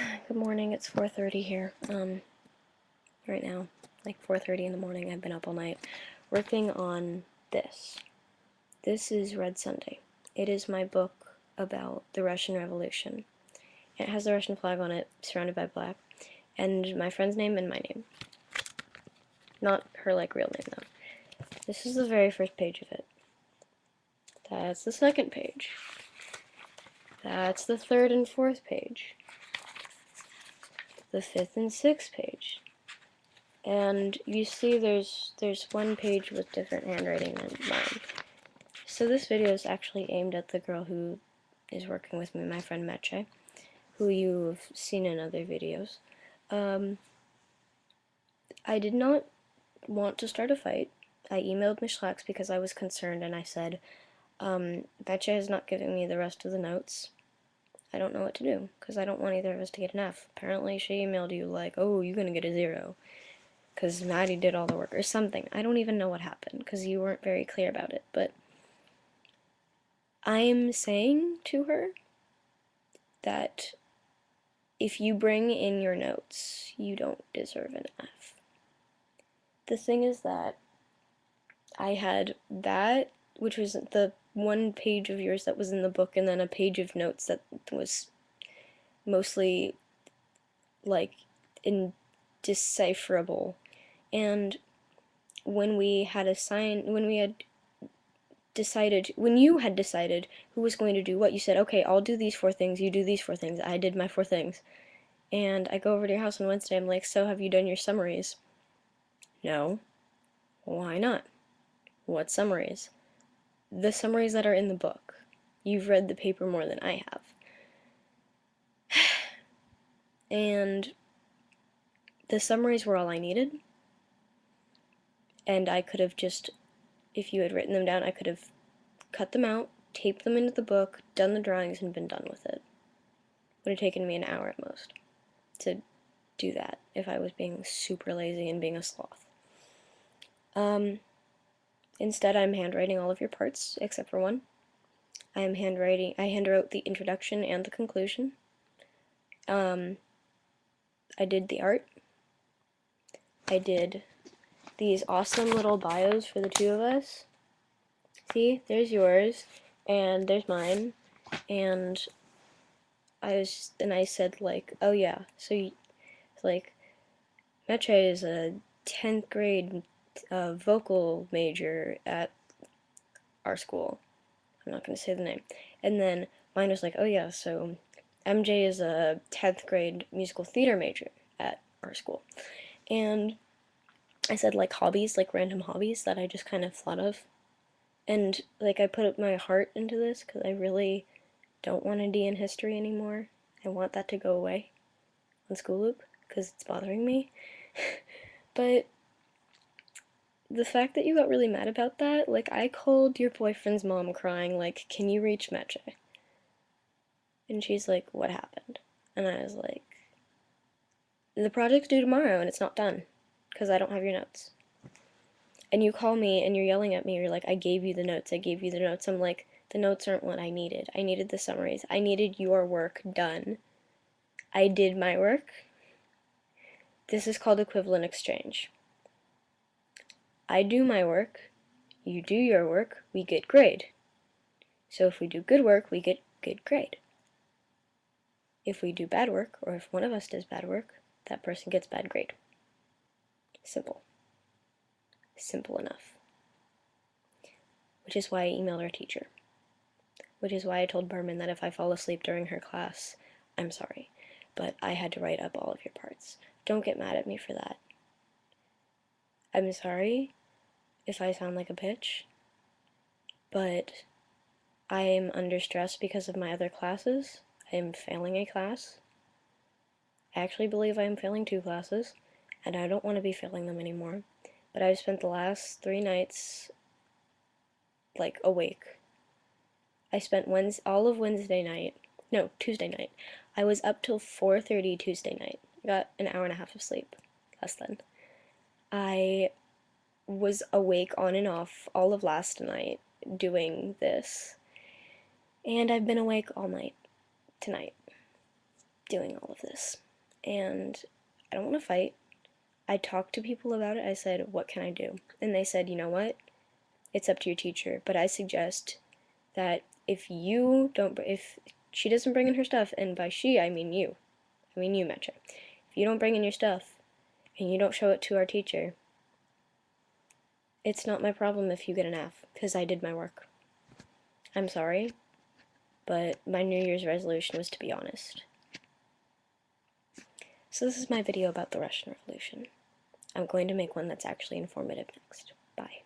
Good morning, it's 4:30 here. Right now, like 4:30 in the morning. I've been up all night working on this. This is Red Sunday. It is my book about the Russian Revolution. It has the Russian flag on it, surrounded by black, and my friend's name and my name. Not her, like, real name, though. This is the very first page of it. That's the second page. That's the third and fourth page. The fifth and sixth page. And you see there's one page with different handwriting than mine. So this video is actually aimed at the girl who is working with me, my friend MjJazzper, who you've seen in other videos. I did not want to start a fight. I emailed MjJazzper because I was concerned, and I said, MjJazzper is not giving me the rest of the notes. I don't know what to do, because I don't want either of us to get an F. Apparently she emailed you like, oh, you're gonna get a 0. Because Maddie did all the work, or something. I don't even know what happened, because you weren't very clear about it, but I'm saying to her that if you bring in your notes, you don't deserve an F. The thing is that I had that, which was the one page of yours that was in the book, and then a page of notes that was mostly, like, indecipherable. And when you had decided who was going to do what, you said, okay, I'll do these 4 things, you do these 4 things. I did my 4 things. And I go over to your house on Wednesday, I'm like, so have you done your summaries? No. Why not? What summaries? The summaries that are in the book. You've read the paper more than I have. And the summaries were all I needed. And I could have just, if you had written them down, I could have cut them out, taped them into the book, done the drawings, and been done with it. Would have taken me an hour at most to do that if I was being super lazy and being a sloth. Instead, I'm handwriting all of your parts except for one. I handwrote the introduction and the conclusion. I did the art. I did these awesome little bios for the 2 of us. See, there's yours, and there's mine, and I said, like, oh yeah, so, like, MjJazzper is a 10th grade vocal major at our school. I'm not going to say the name. And then mine was like, oh yeah, so MJ is a 10th grade musical theater major at our school. And I said, like, hobbies, like random hobbies that I just kind of thought of. And, like, I put up my heart into this because I really don't want to D in history anymore. I want that to go away on School Loop because it's bothering me. But the fact that you got really mad about that, like, I called your boyfriend's mom crying, like, can you reach MjJazzper? And she's like, what happened? And I was like, the project's due tomorrow and it's not done because I don't have your notes. And you call me and you're yelling at me, you're like, I gave you the notes, I gave you the notes. I'm like, the notes aren't what I needed. I needed the summaries. I needed your work done. I did my work. This is called equivalent exchange. I do my work, you do your work, we get grade. So if we do good work, we get good grade. If we do bad work, or if one of us does bad work, that person gets bad grade. Simple. Simple enough. Which is why I emailed our teacher. Which is why I told Berman that if I fall asleep during her class, I'm sorry, but I had to write up all of your parts. Don't get mad at me for that. I'm sorry if I sound like a bitch, but I am under stress because of my other classes. I am failing a class. I actually believe I am failing 2 classes, and I don't want to be failing them anymore. But I've spent the last 3 nights, like, awake. I spent all of Tuesday night. I was up till 4:30 Tuesday night. I got an hour and a half of sleep, less than. I was awake on and off all of last night doing this, and I've been awake all night tonight. doing all of this. And I don't want to fight. I talked to people about it. I said, what can I do? And they said, you know what? It's up to your teacher, but I suggest that if she doesn't bring in her stuff, and by she, I mean you, Metcha. If you don't bring in your stuff, and you don't show it to our teacher, it's not my problem if you get an F, because I did my work. I'm sorry, but my New Year's resolution was to be honest. So this is my video about the Russian Revolution. I'm going to make one that's actually informative next. Bye.